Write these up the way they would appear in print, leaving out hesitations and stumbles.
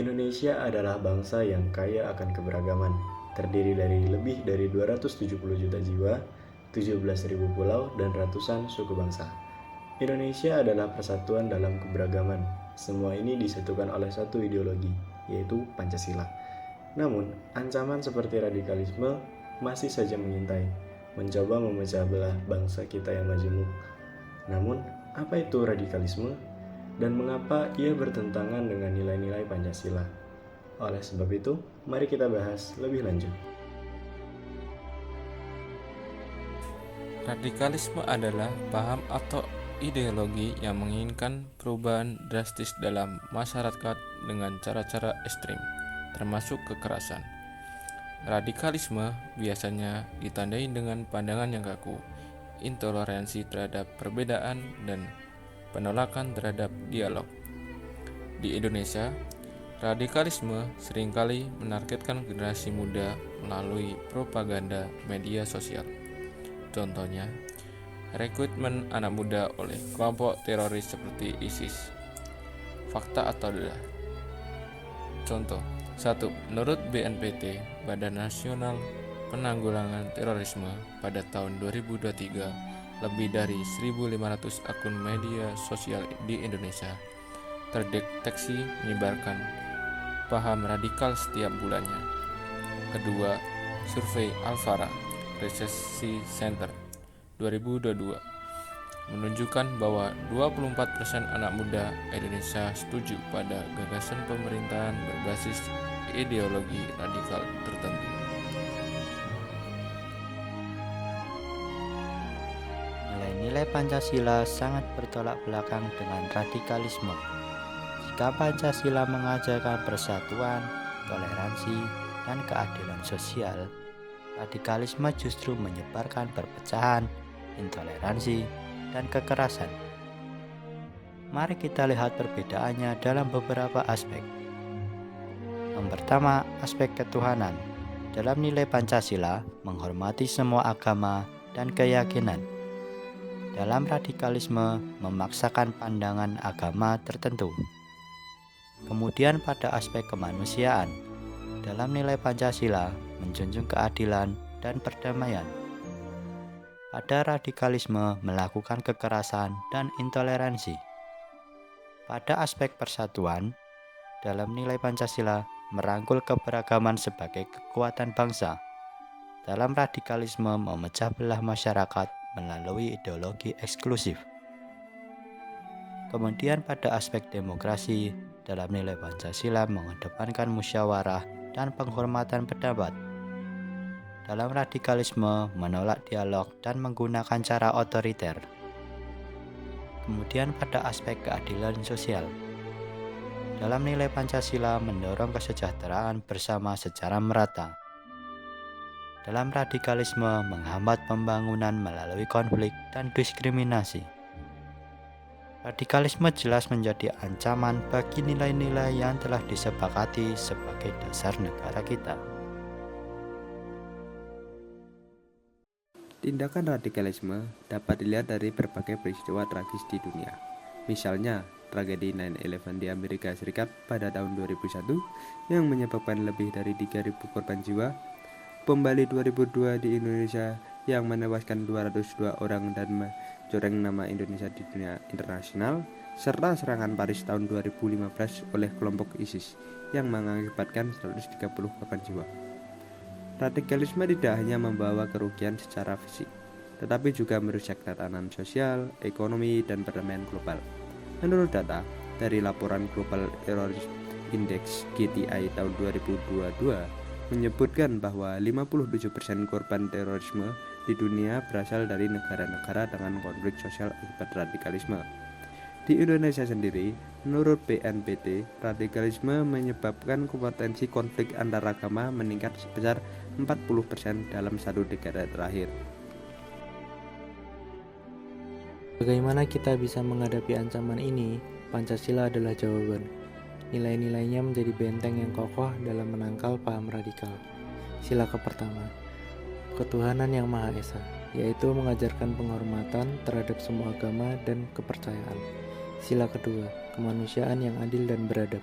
Indonesia adalah bangsa yang kaya akan keberagaman, terdiri dari lebih dari 270 juta jiwa, 17.000 pulau, dan ratusan suku bangsa. Indonesia adalah persatuan dalam keberagaman. Semua ini disatukan oleh satu ideologi, yaitu Pancasila. Namun, ancaman seperti radikalisme masih saja mengintai, mencoba memecah belah bangsa kita yang majemuk. Namun, apa itu radikalisme? Dan mengapa ia bertentangan dengan nilai-nilai Pancasila? Oleh sebab itu, mari kita bahas lebih lanjut. Radikalisme adalah paham atau ideologi yang menginginkan perubahan drastis dalam masyarakat dengan cara-cara ekstrim, termasuk kekerasan. Radikalisme biasanya ditandai dengan pandangan yang kaku, intoleransi terhadap perbedaan, dan penolakan terhadap dialog. Di Indonesia, radikalisme seringkali menargetkan generasi muda melalui propaganda media sosial. Contohnya, rekrutmen anak muda oleh kelompok teroris seperti ISIS. Fakta atau tidak? Contoh, 1. Menurut BNPT, Badan Nasional Penanggulangan Terorisme, pada tahun 2023, lebih dari 1.500 akun media sosial di Indonesia terdeteksi menyebarkan paham radikal setiap bulannya. Kedua, survei Alfara Research Center 2022 menunjukkan bahwa 24% anak muda Indonesia setuju pada gagasan pemerintahan berbasis ideologi radikal tertentu. Nilai-nilai Pancasila sangat bertolak belakang dengan radikalisme. Jika Pancasila mengajarkan persatuan, toleransi, dan keadilan sosial, radikalisme justru menyebarkan perpecahan, intoleransi, dan kekerasan. Mari kita lihat perbedaannya dalam beberapa aspek. Yang pertama, aspek ketuhanan. Dalam nilai Pancasila, menghormati semua agama dan keyakinan. Dalam radikalisme, memaksakan pandangan agama tertentu. Kemudian pada aspek kemanusiaan, dalam nilai Pancasila, menjunjung keadilan dan perdamaian. Pada radikalisme, melakukan kekerasan dan intoleransi. Pada aspek persatuan, dalam nilai Pancasila, merangkul keberagaman sebagai kekuatan bangsa. Dalam radikalisme, memecah belah masyarakat melalui ideologi eksklusif. Kemudian pada aspek demokrasi, dalam nilai Pancasila mengedepankan musyawarah dan penghormatan pendapat. Dalam radikalisme, menolak dialog dan menggunakan cara otoriter. Kemudian pada aspek keadilan sosial, dalam nilai Pancasila mendorong kesejahteraan bersama secara merata. Dalam radikalisme, menghambat pembangunan melalui konflik dan diskriminasi. Radikalisme jelas menjadi ancaman bagi nilai-nilai yang telah disepakati sebagai dasar negara kita. Tindakan radikalisme dapat dilihat dari berbagai peristiwa tragis di dunia. Misalnya, tragedi 9/11 di Amerika Serikat pada tahun 2001 yang menyebabkan lebih dari 3.000 korban jiwa, bom Bali 2002 di Indonesia yang menewaskan 202 orang dan mencoreng nama Indonesia di dunia internasional, serta serangan Paris tahun 2015 oleh kelompok ISIS yang mengakibatkan 130 korban jiwa. Radikalisme tidak hanya membawa kerugian secara fisik, tetapi juga merusak tatanan sosial, ekonomi, dan perdamaian global. Menurut data dari laporan Global Terrorism Index (GTI) tahun 2022 menyebutkan bahwa 57% korban terorisme di dunia berasal dari negara-negara dengan konflik sosial akibat radikalisme. Di Indonesia sendiri, menurut BNPT, radikalisme menyebabkan potensi konflik antar agama meningkat sebesar 40% dalam satu dekade terakhir. Bagaimana kita bisa menghadapi ancaman ini? Pancasila adalah jawaban. Nilai-nilainya menjadi benteng yang kokoh dalam menangkal paham radikal. Sila pertama, ketuhanan yang Maha Esa, yaitu mengajarkan penghormatan terhadap semua agama dan kepercayaan. Sila kedua, kemanusiaan yang adil dan beradab.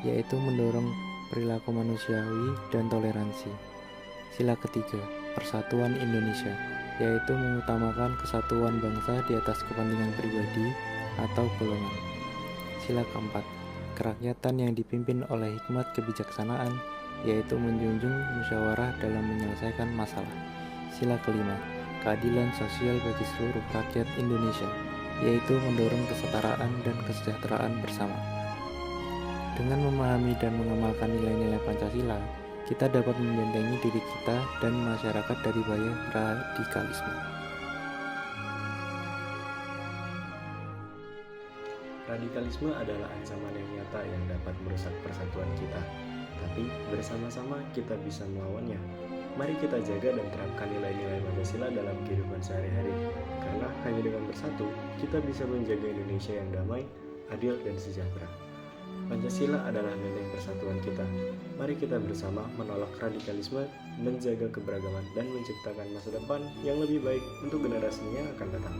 yaitu mendorong perilaku manusiawi dan toleransi. Sila ketiga, Persatuan Indonesia, yaitu mengutamakan kesatuan bangsa di atas kepentingan pribadi atau golongan. Sila keempat, Kerakyatan yang dipimpin oleh hikmat kebijaksanaan, yaitu menjunjung musyawarah dalam menyelesaikan masalah. Sila kelima, Keadilan sosial bagi seluruh rakyat Indonesia, yaitu mendorong kesetaraan dan kesejahteraan bersama. Dengan memahami dan mengamalkan nilai-nilai Pancasila, kita dapat membentengi diri kita dan masyarakat dari bahaya radikalisme. Radikalisme adalah ancaman yang nyata yang dapat merusak persatuan kita, tapi bersama-sama kita bisa melawannya. Mari kita jaga dan terapkan nilai-nilai Pancasila dalam kehidupan sehari-hari, karena hanya dengan bersatu, kita bisa menjaga Indonesia yang damai, adil, dan sejahtera. Pancasila adalah benteng persatuan kita. Mari kita bersama menolak radikalisme, menjaga keberagaman, dan menciptakan masa depan yang lebih baik untuk generasi yang akan datang.